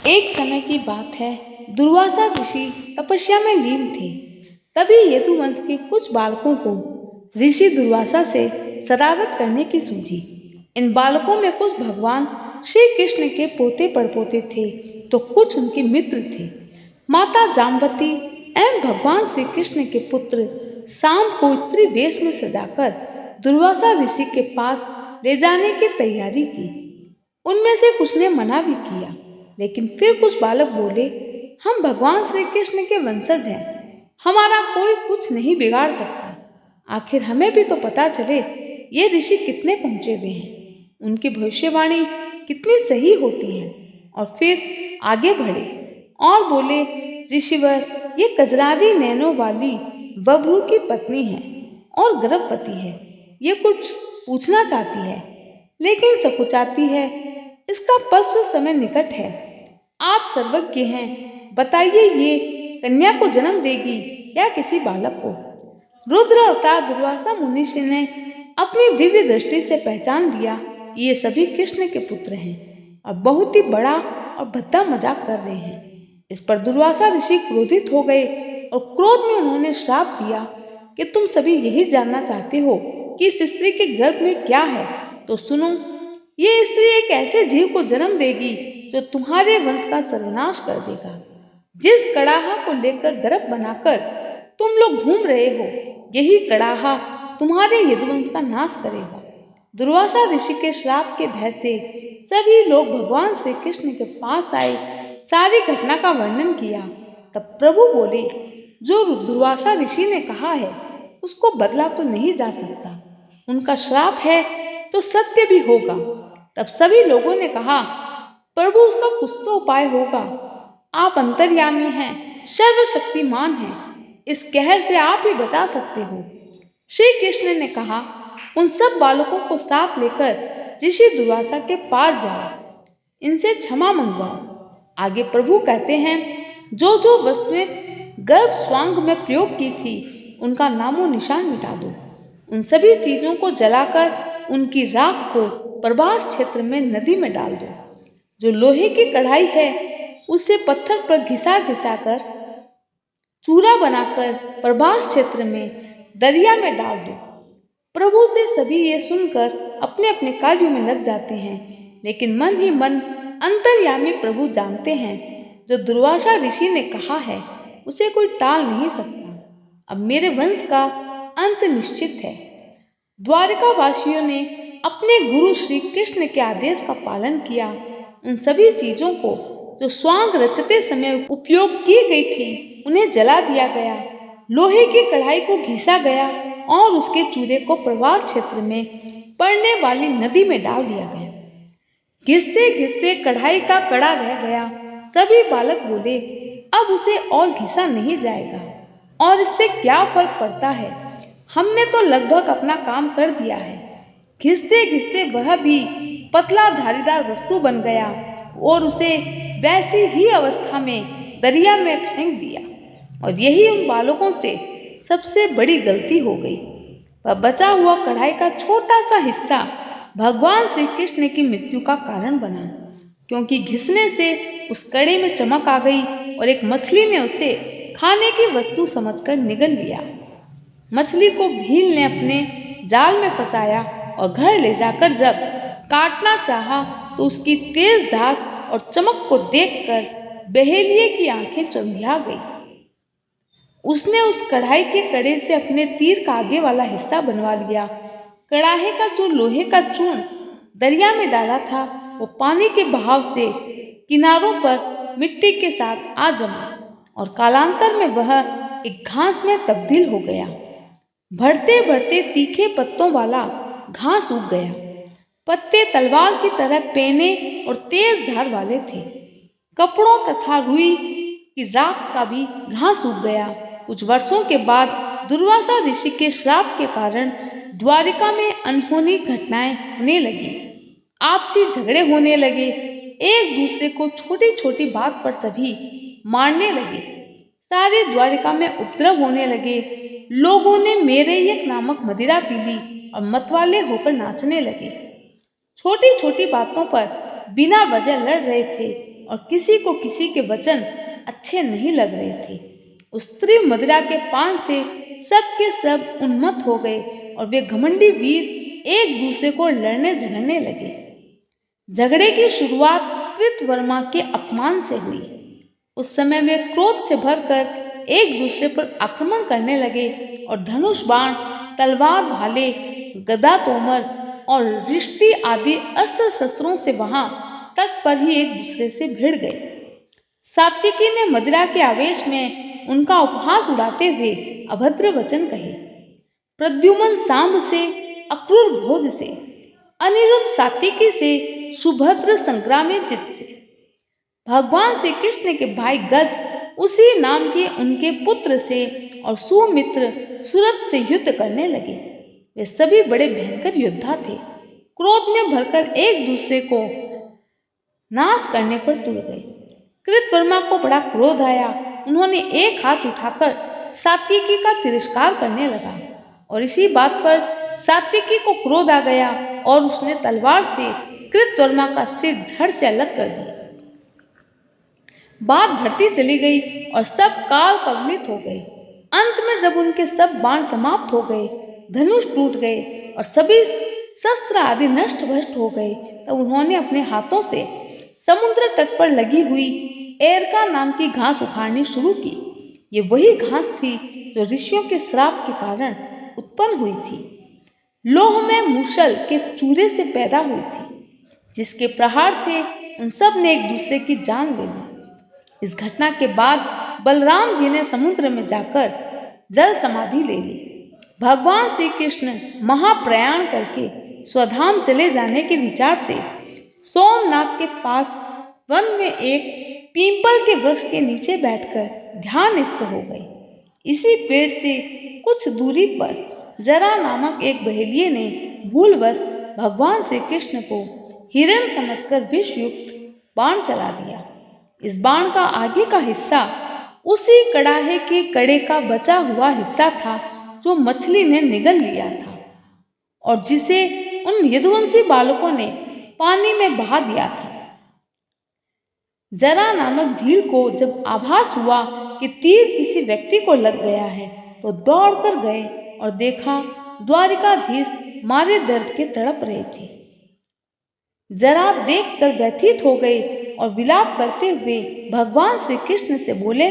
एक समय की बात है, दुर्वासा ऋषि तपस्या में लीन थे। तभी यदुवंश के कुछ बालकों को ऋषि दुर्वासा से शरारत करने की सूझी। इन बालकों में कुछ भगवान श्री कृष्ण के पोते पड़पोते थे, तो कुछ उनके मित्र थे। माता जाम्बती एवं भगवान श्री कृष्ण के पुत्र शाम को स्त्री वेश में सजाकर दुर्वासा ऋषि के पास ले जाने की तैयारी की। उनमें से कुछ ने मना भी किया, लेकिन फिर कुछ बालक बोले, हम भगवान श्री कृष्ण के वंशज हैं, हमारा कोई कुछ नहीं बिगाड़ सकता। आखिर हमें भी तो पता चले ये ऋषि कितने पहुंचे हुए हैं, उनकी भविष्यवाणी कितनी सही होती है। और फिर आगे बढ़े और बोले, ऋषिवर, ये कजरारी नैनों वाली बबरू की पत्नी है और गर्भवती है। ये कुछ पूछना चाहती है, लेकिन सकुचाती है। इसका प्रसव समय निकट है। आप सर्वज्ञ हैं, बताइए ये कन्या को जन्म देगी या किसी बालक को? रुद्र अवतार दुर्वासा मुनि ने अपनी दिव्य दृष्टि से पहचान लिया कि ये सभी कृष्ण के पुत्र हैं और बहुत ही बड़ा और भद्दा मजाक कर रहे हैं। इस पर दुर्वासा ऋषि क्रोधित हो गए और क्रोध में उन्होंने श्राप दिया कि तुम सभी यही जानना चाहते हो कि इस स्त्री के गर्भ में क्या है, तो सुनो। ये स्त्री एक ऐसे जीव को जन्म देगी जो तुम्हारे वंश का सर्वनाश कर देगा। जिस कड़ाहा को लेकर गर्भ बनाकर तुम लोग घूम रहे हो, यही कड़ाहा तुम्हारे यदुवंश का नाश करेगा। दुर्वासा ऋषि के श्राप के भय से सभी लोग भगवान श्री कृष्ण के पास आए, सारी घटना का वर्णन किया। तब प्रभु बोले, जो दुर्वासा ऋषि ने कहा है उसको बदला तो नहीं जा सकता। उनका श्राप है तो सत्य भी होगा। तब सभी लोगों ने कहा, प्रभु उसका कुछ तो उपाय होगा। आप अंतर्यामी हैं, सर्वशक्तिमान हैं, इस कहर से आप ही बचा सकते हो। श्री कृष्ण ने कहा, उन सब बालकों को साथ लेकर ऋषि दुर्वासा के पास जाओ, इनसे क्षमा मंगवाओ। आगे प्रभु कहते हैं, जो जो वस्तुएं गर्भ स्वांग में प्रयोग की थी उनका नामो निशान मिटा दो। उन सभी चीजों को जलाकर उनकी राख को प्रभास क्षेत्र में नदी में डाल दो। जो लोहे की कढ़ाई है उसे पत्थर पर घिसा घिसा कर चूरा बनाकर प्रभास क्षेत्र में दरिया में डाल दो। प्रभु से सभी ये सुनकर अपने अपने कार्यों में लग जाते हैं, लेकिन मन ही मन अंतर्यामी प्रभु जानते हैं, जो दुर्वासा ऋषि ने कहा है उसे कोई टाल नहीं सकता। अब मेरे वंश का अंत निश्चित है। द्वारिका वासियों ने अपने गुरु श्री कृष्ण के आदेश का पालन किया। उन सभी चीजों को जो स्वांग रचते समय उपयोग की गई थी उन्हें जला दिया गया। लोहे की कढ़ाई को घिसा गया और उसके चूरे को प्रवास क्षेत्र में पड़ने वाली नदी में डाल दिया गया। घिसते घिसते कढ़ाई का कड़ा रह गया। सभी बालक बोले, अब उसे और घिसा नहीं जाएगा और इससे क्या फर्क पड़ता है, हमने तो लगभग अपना काम कर दिया है। घिसते घिसते वह भी पतला धारीदार वस्तु बन गया और उसे वैसी ही अवस्था में दरिया में फेंक दिया। और यही उन बालकों से सबसे बड़ी गलती हो गई। वह बचा हुआ कढ़ाई का छोटा सा हिस्सा भगवान श्री कृष्ण की मृत्यु का कारण बना, क्योंकि घिसने से उस कड़े में चमक आ गई और एक मछली ने उसे खाने की वस्तु समझकर निगल लिया। मछली को भील ने अपने जाल में फंसाया और घर ले जाकर जब काटना चाहा तो उसकी तेज धार और चमक को देखकर बहेलिए की आंखें चौंधिया गई। उसने उस कढ़ाई के कड़े से अपने तीर का आगे वाला हिस्सा बनवा लिया। कड़ाहे का जो लोहे का चूर्ण दरिया में डाला था वो पानी के बहाव से किनारों पर मिट्टी के साथ आ जमा और कालांतर में वह एक घास में तब्दील हो गया। बढ़ते बढ़ते तीखे पत्तों वाला घास उग गया। पत्ते तलवार की तरह पेने और तेज धार वाले थे। कपड़ों तथा रुई की राख का भी घास उग गया। कुछ वर्षों के बाद दुर्वासा ऋषि के श्राप के कारण द्वारिका में अनहोनी घटनाएं होने लगी। आपसी झगड़े होने लगे। एक दूसरे को छोटी छोटी बात पर सभी मारने लगे। सारी द्वारिका में उपद्रव होने लगे। लोगों ने मेरैयक नामक मदिरा पी ली और मतवाले होकर नाचने लगे। छोटी छोटी बातों पर बिना वजह लड़ रहे थे और किसी को किसी के वचन अच्छे नहीं लग रहे थे। उस तीव्र मदिरा के पान से सब के सब उन्मत्त हो गए और वे घमंडी वीर एक दूसरे को लड़ने झगड़ने लगे। झगड़े की शुरुआत कृतवर्मा के अपमान से हुई। उस समय वे क्रोध से भरकर एक दूसरे पर आक्रमण करने लगे और धनुष बाण, तलवार, भाले, गदा, तोमर और रिश्ती आदि अस्त्र शस्त्रों से वहां तट पर ही एक दूसरे से भिड़ गए। सात्विकी ने मदिरा के आवेश में उनका उपहास उड़ाते हुए अभद्र वचन कहे। प्रद्युम्न सांब से, अक्रूर भोज से, अनिरुद्ध सात्विकी से, सुभद्र संग्रामजित से, भगवान श्री कृष्ण के भाई गद उसी नाम के उनके पुत्र से और सुमित्र सुरथ से युद्ध करने लगे। वे सभी बड़े भयंकर योद्धा थे। क्रोध में भरकर एक दूसरे को नाश करने पर तुल गए। कृतवर्मा को बड़ा क्रोध आया। उन्होंने एक हाथ उठाकर सात्विकी का तिरस्कार करने लगा और इसी बात पर सात्विकी को क्रोध आ गया और उसने तलवार से कृतवर्मा का सिर धड़ से अलग कर दिया। बात बढ़ती चली गई और सब काल कवलित हो गए। अंत में जब उनके सब बाण समाप्त हो गए, धनुष टूट गए और सभी शस्त्र आदि नष्ट भ्रष्ट हो गए, तब उन्होंने अपने हाथों से समुद्र तट पर लगी हुई एरका नाम की घास उखाड़नी शुरू की। ये वही घास थी जो ऋषियों के श्राप के कारण उत्पन्न हुई थी। लोह में मूसल के चूरे से पैदा हुई थी, जिसके प्रहार से उन सब ने एक दूसरे की जान ले ली। इस घटना के बाद बलराम जी ने समुद्र में जाकर जल समाधि ले ली। भगवान श्री कृष्ण महाप्रयाण करके स्वधाम चले जाने के विचार से सोमनाथ के पास वन में एक पीपल के वृक्ष के नीचे बैठकर ध्यानस्थ हो गए। इसी पेड़ से कुछ दूरी पर जरा नामक एक बहेलिये ने भूलवश भगवान श्री कृष्ण को हिरण समझकर विषयुक्त बाण चला दिया। इस बाण का आगे का हिस्सा उसी कड़ाहे के कड़े का बचा हुआ हिस्सा था जो मछली ने निगल लिया था और जिसे उन यदुवंशी बालकों ने पानी में बहा दिया था। जरा नामक भील को जब आभास हुआ कि तीर किसी व्यक्ति को लग गया है, तो दौड़कर गए और देखा द्वारिकाधीश मारे दर्द के तड़प रहे थे। जरा देखकर व्यथित हो गए और विलाप करते हुए भगवान श्री कृष्ण से बोले,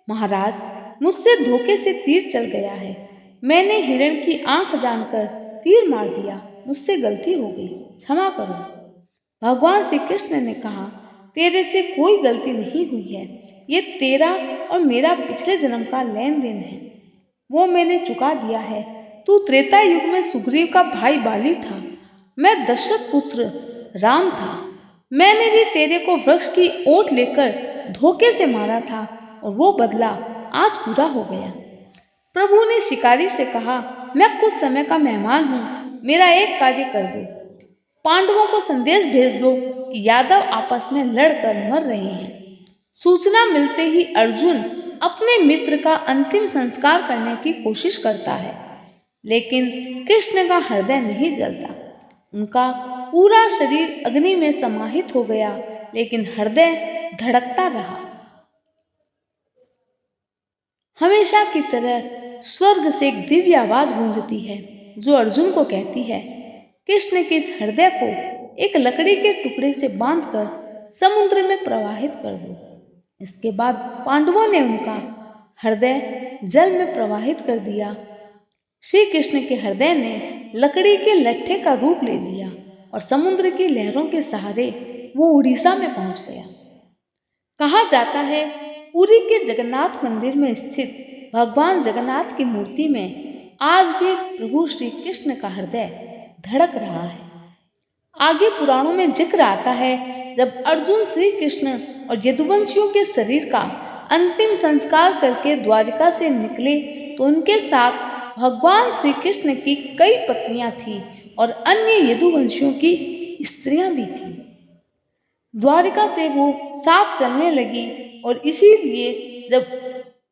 महाराज, मुझसे धोखे से तीर चल गया है। मैंने हिरण की आंख जानकर तीर मार दिया। मुझसे गलती हो गई, क्षमा करो। भगवान श्री कृष्ण ने कहा, तेरे से कोई गलती नहीं हुई है। ये तेरा और मेरा पिछले जन्म का लेन देन है, वो मैंने चुका दिया है। तू त्रेता युग में सुग्रीव का भाई बाली था, मैं दशरथ पुत्र राम था। मैंने भी तेरे को वृक्ष की ओट लेकर धोखे से मारा था और वो बदला आज पूरा हो गया। प्रभु ने शिकारी से कहा, मैं कुछ समय का मेहमान हूँ, मेरा एक कार्य कर दो। पांडवों को संदेश भेज दो कि यादव आपस में लड़कर मर रहे हैं। सूचना मिलते ही अर्जुन अपने मित्र का अंतिम संस्कार करने की कोशिश करता है, लेकिन कृष्ण का हृदय नहीं जलता। उनका पूरा शरीर अग्नि में समाहित हो गया, लेकिन हृदय धड़कता रहा। हमेशा की तरह स्वर्ग से एक दिव्य आवाज गूंजती है जो अर्जुन को कहती है, कृष्ण के इस हृदय को एक लकड़ी के टुकड़े से बांधकर समुद्र में प्रवाहित कर दो। इसके बाद पांडवों ने उनका हृदय जल में प्रवाहित कर दिया। श्री कृष्ण के हृदय ने लकड़ी के लट्ठे का रूप ले लिया और समुद्र की लहरों के सहारे वो उड़ीसा में पहुंच गया। कहा जाता है, पुरी के जगन्नाथ मंदिर में स्थित भगवान जगन्नाथ की मूर्ति में आज भी प्रभु श्री कृष्ण का हृदय धड़क रहा है। आगे पुराणों में जिक्र आता है, जब अर्जुन श्री कृष्ण और यदुवंशियों के शरीर का अंतिम संस्कार करके द्वारिका से निकले, तो उनके साथ भगवान श्री कृष्ण की कई पत्नियां थीं और अन्य यदुवंशियों की स्त्रियां भी थीं। द्वारिका से वो साथ चलने लगी और इसीलिए जब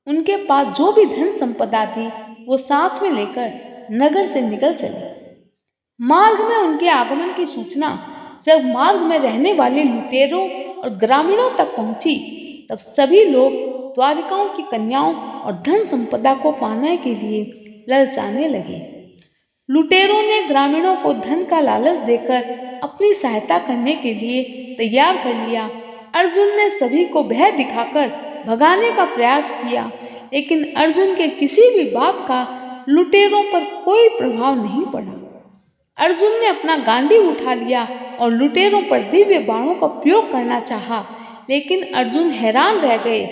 उनके पास जो भी धन संपदा थी वो साथ में लेकर नगर से निकल चली। मार्ग में उनके आगमन की सूचना जब मार्ग में रहने वाले लुटेरों और ग्रामीणों तक पहुंची, तब सभी लोग द्वारिकाओं की कन्याओं और धन संपदा को पाने के लिए ललचाने लगे। लुटेरों ने ग्रामीणों को धन का लालच देकर अपनी सहायता करने के लिए तैयार कर लिया। अर्जुन ने सभी को भय दिखाकर भगाने का प्रयास किया, लेकिन अर्जुन के किसी भी बात का लुटेरों पर कोई प्रभाव नहीं पड़ा। अर्जुन ने अपना गांडीव उठा लिया और लुटेरों पर दिव्य बाणों का प्रयोग करना चाहा, लेकिन अर्जुन हैरान रह गए।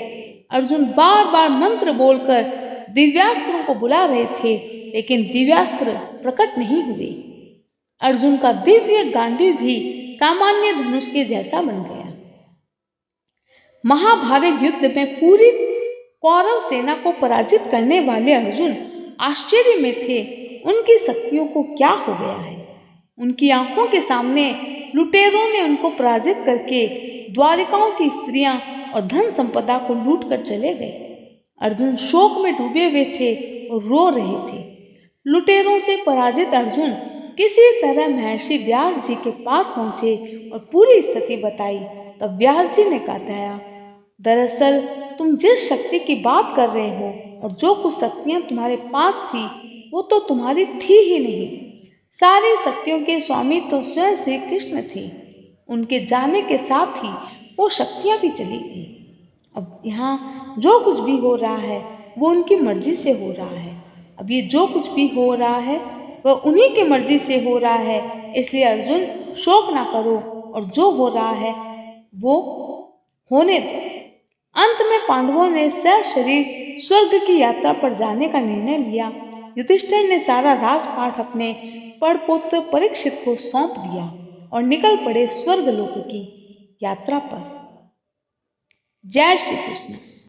अर्जुन बार बार मंत्र बोलकर दिव्यास्त्रों को बुला रहे थे, लेकिन दिव्यास्त्र प्रकट नहीं हुए। अर्जुन का दिव्य गांडीव भी सामान्य धनुष के जैसा बन गया। महाभारत युद्ध में पूरी कौरव सेना को पराजित करने वाले अर्जुन आश्चर्य में थे। उनकी शक्तियों को क्या हो गया है? उनकी आंखों के सामने लुटेरों ने उनको पराजित करके द्वारिकाओं की स्त्रियां और धन संपदा को लूट कर चले गए। अर्जुन शोक में डूबे हुए थे और रो रहे थे। लुटेरों से पराजित अर्जुन किसी तरह महर्षि व्यास जी के पास पहुंचे और पूरी स्थिति बताई। तब व्यास जी ने बताया, दरअसल तुम जिस शक्ति की बात कर रहे हो और जो कुछ शक्तियां तुम्हारे पास थी, वो तो तुम्हारी थी ही नहीं। सारी शक्तियों के स्वामी तो स्वयं श्री कृष्ण थे। उनके जाने के साथ ही वो शक्तियां भी चली गई। अब यहाँ जो कुछ भी हो रहा है वो उनकी मर्जी से हो रहा है। अब ये जो कुछ भी हो रहा है वह उन्हीं की मर्जी से हो रहा है, इसलिए अर्जुन शोक ना करो और जो हो रहा है वो होने दो। अंत में पांडवों ने सशरीर स्वर्ग की यात्रा पर जाने का निर्णय लिया। युधिष्ठिर ने सारा राजपाट अपने पड़पोत्र परीक्षित को सौंप दिया और निकल पड़े स्वर्ग लोक की यात्रा पर। जय श्री कृष्ण।